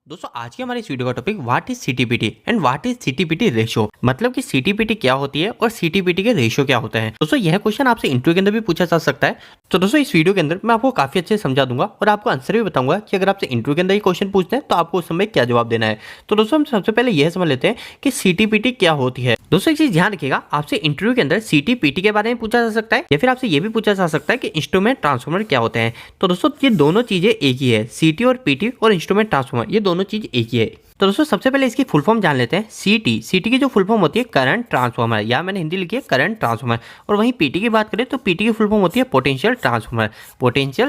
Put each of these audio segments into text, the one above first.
दोस्तों आज की हमारी इस वीडियो का topic what is CTPT and what is CTPT ratio, मतलब कि सीटीपीटी क्या होती है और सीटीपीटी के रेशियो क्या होता है। दोस्तों यह क्वेश्चन आपसे इंटरव्यू के अंदर भी पूछा जा सकता है। तो दोस्तों इस वीडियो के अंदर मैं आपको काफी अच्छे से समझा दूंगा और आपको आंसर भी बताऊंगा कि अगर आपसे इंटरव्यू के अंदर ये क्वेश्चन पूछते हैं तो आपको उस समय क्या जवाब देना है। तो दोस्तों हम सबसे पहले यह समझ लेते हैं कि सीटीपीटी क्या होती है। दोस्तों एक चीज ध्यान रखिएगा, आपसे इंटरव्यू के अंदर सीटीपीटी के बारे में पूछा जा सकता है या फिर आपसे ये भी पूछा जा सकता है कि इंस्ट्रूमेंट ट्रांसफॉर्मर क्या होते हैं। तो दोस्तों ये दोनों चीजें एक ही है, सीटी और पीटी और इंस्ट्रूमेंट ट्रांसफॉर्मर ये दोनों चीज एक ही है। तो दोस्तों सबसे पहले इसकी फुल फॉर्म जान लेते हैं। सीटी की जो फुल फॉर्म होती है करंट ट्रांसफॉर्मर, या मैंने हिंदी लिखी है करंट ट्रांसफॉर्मर। और वहीं पीटी की बात करें तो पीटी की फुल फॉर्म होती है पोटेंशियल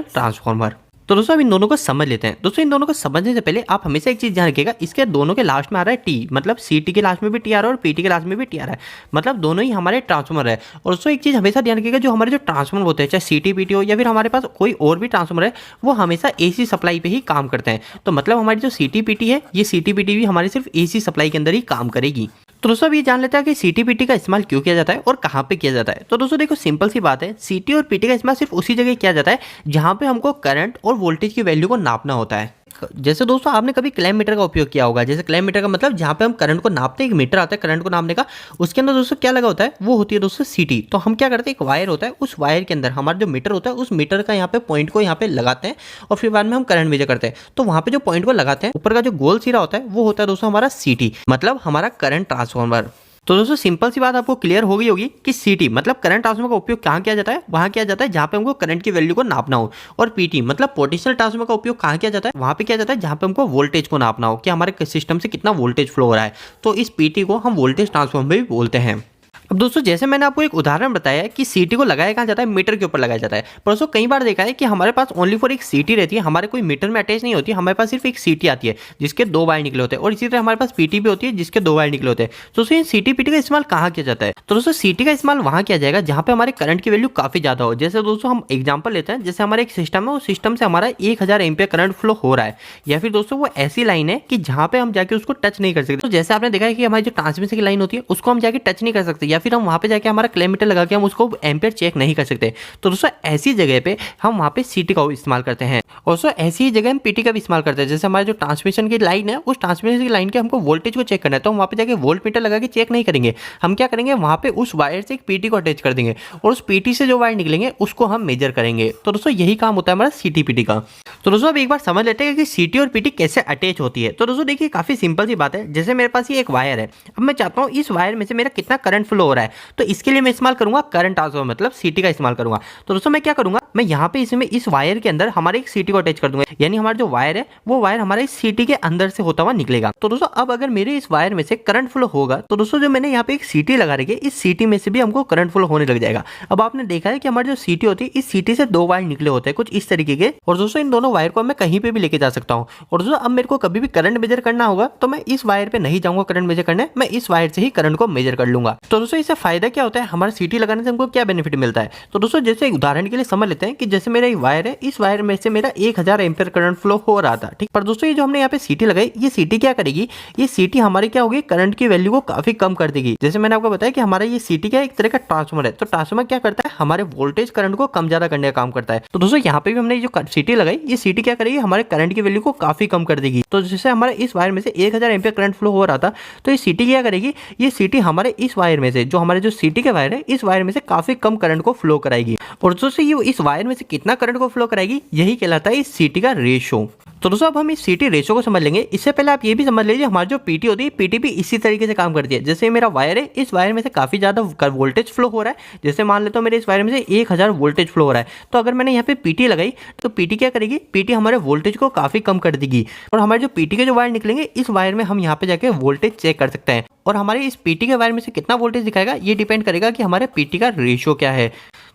ट्रांसफॉर्मर। तो दोस्तों अब इन दोनों को समझ लेते हैं। दोस्तों इन दोनों को समझने से पहले आप हमेशा एक चीज ध्यान रखिएगा, इसके दोनों के लास्ट में आ रहा है टी, मतलब सीटी के लास्ट में भी टी आ रहा है और पीटी के लास्ट में भी टी आ रहा है, मतलब दोनों ही हमारे ट्रांसफॉर्मर है। और दोस्तों एक चीज हमेशा ध्यान रखिएगा, जो हमारे जो ट्रांसफॉर्मर होते हैं चाहे सीटी पीटी हो या फिर हमारे पास कोई और भी ट्रांसफॉर्मर है, वो हमेशा एसी सप्लाई पे ही काम करते हैं। तो मतलब हमारी जो सीटी पीटी है ये सीटी पीटी भी हमारी सिर्फ एसी सप्लाई के अंदर ही काम करेगी। तो दोस्तों अब ये जान लेते हैं कि सीटी पीटी का इस्तेमाल क्यों किया जाता है और कहाँ पे किया जाता है। तो दोस्तों देखो सिंपल सी बात है, सीटी और पीटी का इस्तेमाल सिर्फ उसी जगह किया जाता है जहाँ पे हमको करंट और वोल्टेज की वैल्यू को नापना होता है। जैसे दोस्तों आपने कभी क्लैम मीटर का उपयोग किया होगा, जैसे क्लैम मीटर का मतलब जहाँ पे हम करंट को नापते हैं, एक मीटर आता है करंट को नापने का, उसके अंदर दोस्तों क्या लगा होता है, वो होती है दोस्तों सीटी। तो हम क्या करते हैं, एक वायर होता है, उस वायर के अंदर हमारा जो मीटर होता है उस मीटर का यहाँ पे पॉइंट को यहाँ पे लगाते हैं और फिर बाद में हम करंट मेजर करते हैं। तो वहाँ पे जो पॉइंट को लगाते हैं ऊपर का जो गोल सिरा होता है वो होता है दोस्तों हमारा सीटी, मतलब हमारा करंट ट्रांसफॉर्मर। तो दोस्तों सिंपल सी बात आपको क्लियर हो गई होगी कि सीटी मतलब करंट ट्रांसफॉर्मर का उपयोग कहाँ किया जाता है, वहाँ किया जाता है जहाँ पे हमको करंट की वैल्यू को नापना हो। और पीटी मतलब पोटेंशियल ट्रांसफॉर्मर का उपयोग कहाँ किया जाता है, वहाँ पे किया जाता है जहाँ पे हमको वोल्टेज को नापना हो कि हमारे सिस्टम से कितना वोल्टेज फ्लो हो रहा है। तो इस पीटी को हम वोल्टेज ट्रांसफॉर्मर भी बोलते हैं। अब दोस्तों जैसे मैंने आपको एक उदाहरण बताया कि सीटी को लगाया कहाँ जाता है, मीटर के ऊपर लगाया जाता है। पर दोस्तों कई बार देखा है कि हमारे पास ओनली फॉर एक सीटी रहती है, हमारे कोई मीटर में अटैच नहीं होती, हमारे पास सिर्फ एक सीटी आती है जिसके दो वायर निकले होते हैं। और इसी तरह हमारे पास पीटी भी होती है जिसके दो वायर निकले होते हैं। तो दोस्तों सीटी पीटी का इस्तेमाल कहाँ किया जाता है, तो दोस्तों सीटी का इस्तेमाल वहाँ किया जाएगा जहाँ पे हमारे करंट की वैल्यू काफी ज्यादा हो। जैसे दोस्तों हम एग्जाम्पल लेते हैं, जैसे हमारे एक सिस्टम है, उस सिस्टम से हमारा 1000 एम्पियर करंट फ्लो हो रहा है, या फिर दोस्तों वो ऐसी लाइन है कि जहाँ पे हम जाके उसको टच नहीं कर सकते। तो जैसे आपने देखा है कि हमारी जो ट्रांसमिशन की लाइन होती है उसको हम जाके टच नहीं कर सकते, या फिर हम वहाँ पे जाके हमारा क्लैम मीटर लगा के हम उसको एम्पियर चेक नहीं कर सकते। तो दोस्तों ऐसी जगह पे हम वहाँ पे सीटी का इस्तेमाल करते हैं। और दोस्तों ऐसी ही जगह हम पीटी का भी इस्तेमाल करते हैं। जैसे हमारे जो ट्रांसमिशन की लाइन है, उस ट्रांसमिशन की लाइन के हमको वोल्टेज को चेक करना है, तो हम वहाँ पे जाके वोल्ट मीटर लगा के चेक नहीं करेंगे। हम क्या करेंगे, वहाँ पे उस वायर से एक पीटी को अटैच कर देंगे और उस पीटी से जो वायर निकलेंगे उसको हम मेजर करेंगे। तो दोस्तों यही काम होता है हमारा सीटी पीटी का। तो दोस्तों अब एक बार समझ लेते हैं कि सीटी और पीटी कैसे अटैच होती है। तो दोस्तों देखिए काफी सिंपल सी बात है, जैसे मेरे पास ये एक वायर है, अब मैं चाहता हूँ इस वायर में से मेरा कितना करंट फ्लो हो रहा है, तो इसके लिए मैं इस्तेमाल करूंगा करंट ट्रांसफॉर्मर मतलब सीटी का इस्तेमाल करूंगा। तो दोस्तों मैं क्या करूंगा, मैं यहाँ पे इसमें इस वायर के अंदर हमारे एक सीटी को अटैच कर दूंगा, यानी हमारा जो वायर है वो वायर हमारे सीटी के अंदर से होता हुआ निकलेगा। तो दोस्तों अब अगर मेरे इस वायर में से करंट फ्लो होगा, तो दोस्तों जो मैंने यहाँ पे एक सीटी लगा रखी है, इस सीटी में से भी हमको करंट फ्लो होने लग जाएगा। अब आपने देखा है कि हमारी जो सीटी होती है, इस सीटी से दो वायर निकले होते हैं कुछ इस तरीके के, और दोस्तों इन दोनों वायर को मैं कहीं पे भी लेके जा सकता हूँ। और दोस्तों अब मेरे को कभी भी करंट मेजर करना होगा तो मैं इस वायर पे नहीं जाऊंगा करंट मेजर करने, मैं इस वायर से ही करंट को मेजर कर लूंगा। तो दोस्तों इससे फायदा क्या होता है, हमारा सीटी लगाने से हमको क्या बेनिफिट मिलता है। तो दोस्तों जैसे उदाहरण के लिए समझ लेते हैं कि जैसे मेरा एक वायर है, इस वायर में से मेरा 1000 एम्पियर करंट फ्लो हो रहा था, ठीक। पर दोस्तों ये जो हमने यहाँ पे सीटी लगाई, ये सीटी क्या करेगी, ये सीटी हमारी क्या होगी, करंट की वैल्यू को काफी कम कर देगी। जैसे मैंने आपको बताया कि हमारा ये सीटी क्या एक तरह का ट्रांसफॉर्मर है, तो ट्रांसफॉर्मर क्या करता है, हमारे वोल्टेज करंट को कम ज्यादा करने का काम करता है। तो दोस्तों यहाँ पे भी हमने जो सीटी लगाई, ये सीटी क्या करेगी, हमारे करंट की वैल्यू को काफी कम कर देगी। तो जैसे हमारे इस वायर में से 1000 एम्पियर करंट फ्लो हो रहा था, तो ये सीटी क्या करेगी, ये सीटी हमारे इस वायर में से, जो हमारे जो सीटी के वायर है, इस वायर में से काफी कम करंट को फ्लो कराएगी। और दोस्तों ये इस वायर में से कितना करंट को फ्लो कराएगी, यही कहलाता है इस सीटी का रेशो। तो दोस्तों अब हम इस सीटी रेशो को समझ लेंगे। इससे पहले आप ये भी समझ लीजिए, हमारी जो पीटी होती है, पीटी भी इसी तरीके से काम करती है। जैसे मेरा वायर है, इस वायर में से काफी ज्यादा वोल्टेज फ्लो हो रहा है, जैसे मान लेता हूँ मेरे इस वायर में से 1000 वोल्टेज फ्लो हो रहा है, तो अगर मैंने यहाँ पे पीटी लगाई तो पीटी क्या करेगी, पीटी हमारे वोल्टेज को काफी कम कर देगी। और हमारे जो पीटी के जो वायर निकलेंगे, इस वायर में हम यहाँ पे जाके वोल्टेज चेक कर सकते हैं, और हमारे इस पीटी के वायर में से कितना वोल्टेज दिखाएगा, ये डिपेंड करेगा कि हमारे पीटी का रेशियो क्या है।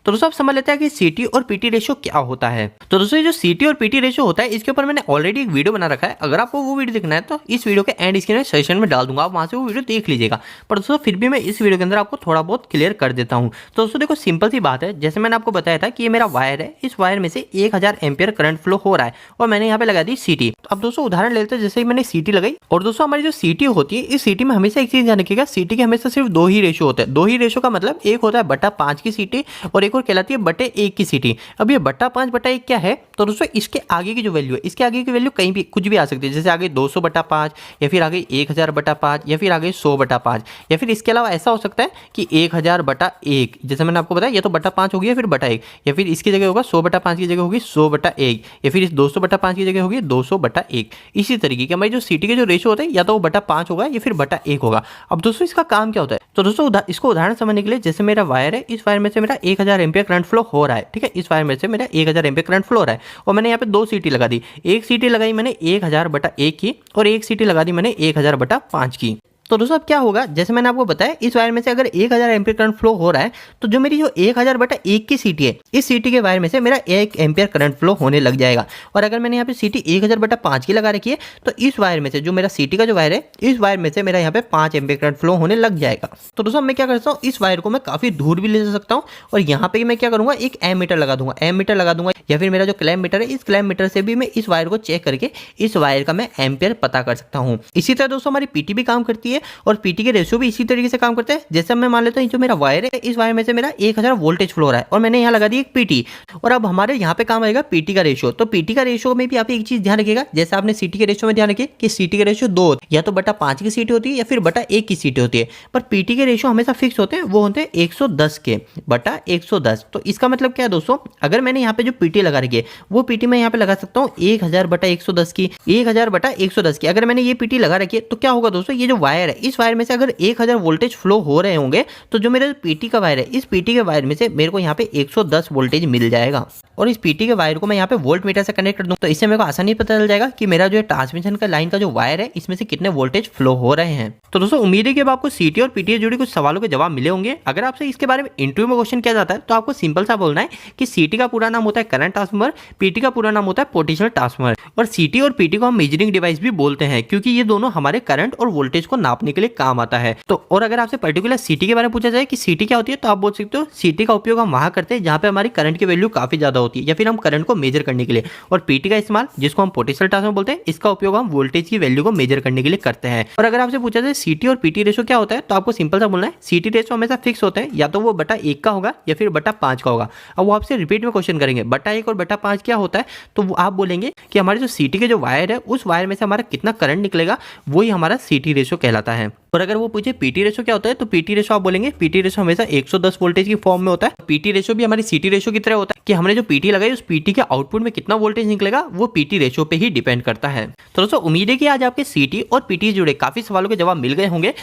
तो दोस्तों आप समझ लेते हैं कि सीटी और पीटी रेशियो क्या होता है। तो दोस्तों जो सीटी और पीटी रेशियो होता है, इसके ऊपर मैंने ऑलरेडी एक वीडियो बना रखा है। अगर आपको वो वीडियो देखना है तो इस वीडियो के एंड स्क्रीन में सेशन में डाल दूंगा, आप वहां से वो वीडियो देख लीजिएगा। पर दोस्तों फिर भी मैं इस वीडियो के अंदर आपको थोड़ा बहुत क्लियर कर देता हूँ। तो दोस्तों देखो सिंपल सी बात है, जैसे मैंने आपको बताया था कि ये मेरा वायर है, इस वायर में से 1000 एम्पियर करंट फ्लो हो रहा है और मैंने यहाँ पे लगा दी सीटी। तो अब दोस्तों उदाहरण लेते हैं, जैसे ही मैंने सीटी लगाई, और दोस्तों हमारी जो सीटी होती है, इस सीटी में हमेशा एक चीज ध्यान रखिएगा, सीटी के हमेशा सिर्फ दो ही रेशियो होते हैं। दो ही रेशियो का मतलब एक होता है 5 की सीटी और एक और कहलाती है बटे 1 की सीटी। अब ये बटा 5 बटा 1 क्या है, तो दोस्तों इसके आगे की जो वैल्यू है, इसके आगे की वैल्यू कहीं भी कुछ भी आ सकती है, जैसे आगे 200 बटा 5 या फिर आगे 1000 बटा 5 या फिर आगे 100 बटा 5 या फिर इसके अलावा ऐसा हो सकता है कि 1000 बटा 1, जैसे मैंने आपको बताया ये तो बटा 5 हो गया फिर बटा 1, या फिर इसकी जगह होगा 100 बटा 5 की जगह होगी 100 बटा 1, या फिर इस 200 बटा 5 की जगह होगी 200 बटा 1। इसी तरीके के हमारी जो सीटी के जो रेशो होते हैं या तो वो बटा 5 होगा या फिर बटा 1 होगा। अब दोस्तों इसका काम क्या होता है, तो दोस्तों इसको उदाहरण समझने के लिए, जैसे मेरा वायर है, इस वायर में से मेरा 1000 एम्पियर करंट फ्लो हो रहा है, ठीक है, इस वायर में से मेरा 1000 एम्पियर करंट फ्लो हो रहा है और मैंने यहाँ पे 2 सीटी लगा दी। एक सीटी लगाई मैंने 1000 बटा 1 की और एक सीटी लगा दी मैंने 1000 बटा 5 की। तो दोस्तों अब क्या होगा, जैसे मैंने आपको बताया इस वायर में से अगर 1000 एम्पियर करंट फ्लो हो रहा है तो जो मेरी जो 1000 बटा 1 की सीटी है, इस सीटी के वायर में से मेरा 1 एम्पियर करंट फ्लो होने लग जाएगा। और अगर मैंने यहाँ पे सीटी 1000 बटा 5 की लगा रखी है तो इस वायर में से जो मेरा सीटी का जो वायर है, इस वायर में से मेरा यहाँ पे 5 एम्पियर करंट फ्लो होने लग जाएगा। तो दोस्तों मैं क्या करता हूँ, इस वायर को मैं काफी दूर भी ले जा सकता हूँ और यहाँ पे मैं क्या करूंगा, एक एम मीटर लगा दूंगा, एम मीटर लगा दूंगा, या फिर मेरा जो क्लैम्प मीटर है, इस क्लैम्प मीटर से भी मैं इस वायर को चेक करके इस वायर का मैं एम्पियर पता कर सकता हूँ। इसी तरह दोस्तों हमारी पीटी भी काम करती है और पीटी के रेशियो भी इसी तरीके से काम करते हैं। जैसे मैं मान लेता हूँ जो मेरा वायर है, इस वायर में से मेरा 1000 वोल्टेज फ्लो हो रहा है और मैंने यहाँ लगा दी एक पीटी, और अब हमारे यहाँ पे काम आएगा पीटी का रेशियो। तो पीटी का रेशियो में भी आप एक चीज ध्यान रखिएगा, जैसे आपने सीटी के रेशियो में ध्यान रखिए कि सीटी के रेशियो 2 या तो बटा 5 की सीटी होती है या फिर बटा 1 की सीटी होती है, पर पीटी के रेशियो हमेशा फिक्स होते हैं, वो होते हैं 110 के बटा 110। तो इसका मतलब क्या है दोस्तों, अगर मैंने यहाँ पे जो पीटी लगा रखी है वो पीटी मैं यहाँ पे लगा सकता हूँ 1000 बटा 110 की, 1000 बटा 110 की। अगर मैंने ये पीटी लगा रखी है तो क्या होगा दोस्तों, ये जो वायर है, इस वायर में से अगर 1000 वोल्टेज फ्लो हो रहे होंगे तो जो मेरे पीटी का वायर है, इस पीटी के वायर में से मेरे को यहाँ पे 110 वोल्टेज मिल जाएगा। और इस पीटी के वायर को मैं यहाँ पे वोल्ट मीटर से कनेक्ट कर दूं तो इससे मेरे को आसानी पता चल जाएगा कि मेरा जो ट्रांसमिशन का लाइन का जो वायर है, इसमें से कितने वोल्टेज फ्लो हो रहे हैं। तो दोस्तों उम्मीद है कि अब आपको सीटी और पीटी से जुड़े कुछ सवालों के जवाब मिले होंगे। अगर आपसे इसके बारे में इंटरव्यू में क्वेश्चन किया जाता है तो आपको सिंपल सा बोलना है कि सीटी का पूरा नाम होता है करंट ट्रांसफार्मर, पीटी का पूरा नाम होता है पोटेंशियल ट्रांसफार्मर, और सीटी और पीटी को हम मेजरिंग डिवाइस भी बोलते हैं क्योंकि ये दोनों हमारे करंट और वोल्टेज को नापने के लिए काम आता है। तो और अगर आपसे पर्टिकुलर सीटी के बारे में पूछा जाए कि सीटी क्या होती है तो आप बोल सकते हो सीटी का उपयोग हम वहां करते हैं जहां पे हमारी करंट की वैल्यू काफी ज्यादा होती है या फिर हम करंट को मेजर करने के लिए, और पीटी का इस्तेमाल जिसको हम पोटेंशियल ट्रांसफार्मर बोलते हैं, इसका उपयोग हम वोल्टेज की वैल्यू को मेजर करने के लिए करते हैं। और अगर आपसे पूछा जाए सीटी और पीटी रेशो क्या होता है तो आपको सिंपल सा बोलना है सीटी रेशो हमेशा फिक्स होता है, या तो वो बटा 1 का होगा या फिर बटा 5 का होगा। अब वो आपसे रिपीट में क्वेश्चन करेंगे बटा 1 और बटा 5 क्या होता है, तो आप बोलेंगे कि हमारे जो सीटी के जो वायर है उस वायर में से हमारा कितना करंट निकलेगा वही हमारा सीटी रेशो कहलाता है। और अगर वो पूछे पीटी रेशो क्या होता है तो पीटी रेशो आप बोलेंगे पीटी रेशो हमेशा 110 वोल्टेज की फॉर्म में होता है। पीटी रेशो भी हमारी सीटी रेशो की तरह होता है कि हमने जो पीटी लगाई उस पीटी के आउटपुट में कितना वोल्टेज निकलेगा वो पीटी रेशो पे ही डिपेंड करता है। तो दोस्तों उम्मीद है कि आज आपके सीटी और पीटी जुड़े काफी सवालों के जवाब मिल गए होंगे।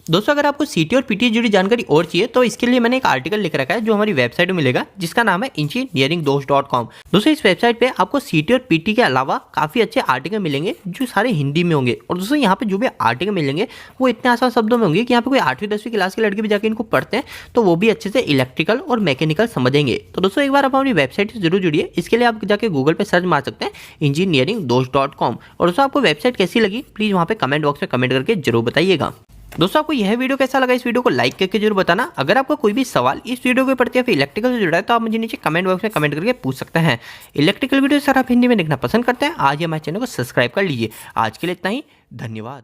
दोस्तों अगर आपको सीटी और पीटी जुड़ी जानकारी और चाहिए तो इसके लिए मैंने एक आर्टिकल लिख रखा है जो हमारी वेबसाइट में मिलेगा, जिसका नाम है engineeringdost.com। दोस्तों इस वेबसाइट पे आपको सीटी और पीटी के अलावा काफी अच्छे आर्टिकल मिलेंगे जो सारे हिंदी में होंगे। और दोस्तों यहाँ पे जो भी आर्टिकल मिलेंगे वो इतने आसान शब्दों में होंगे कि यहाँ पे कोई 8वीं 10वीं क्लास के लड़के भी जाके इनको पढ़ते हैं तो वो भी अच्छे से इलेक्ट्रिकल और मैकेनिकल समझेंगे। तो दोस्तों एक बार आप हमारी वेबसाइट से जरूर जुड़िए। इसके लिए आप जाके गूगल पे सर्च मार सकते हैं engineeringdost.com। और दोस्तों आपको वेबसाइट कैसी लगी प्लीज वहाँ पे कमेंट बॉक्स में कमेंट करके जरूर बताइएगा। दोस्तों आपको यह वीडियो कैसा लगा, इस वीडियो को लाइक करके जरूर बताना। अगर आपका कोई भी सवाल इस वीडियो के प्रति या फिर इलेक्ट्रिकल से जुड़ा है तो आप मुझे नीचे कमेंट बॉक्स में कमेंट करके पूछ सकते हैं। इलेक्ट्रिकल वीडियो सर आप हिंदी में देखना पसंद करते हैं आज ही हमारे चैनल को सब्सक्राइब कर लीजिए। आज के लिए इतना ही, धन्यवाद।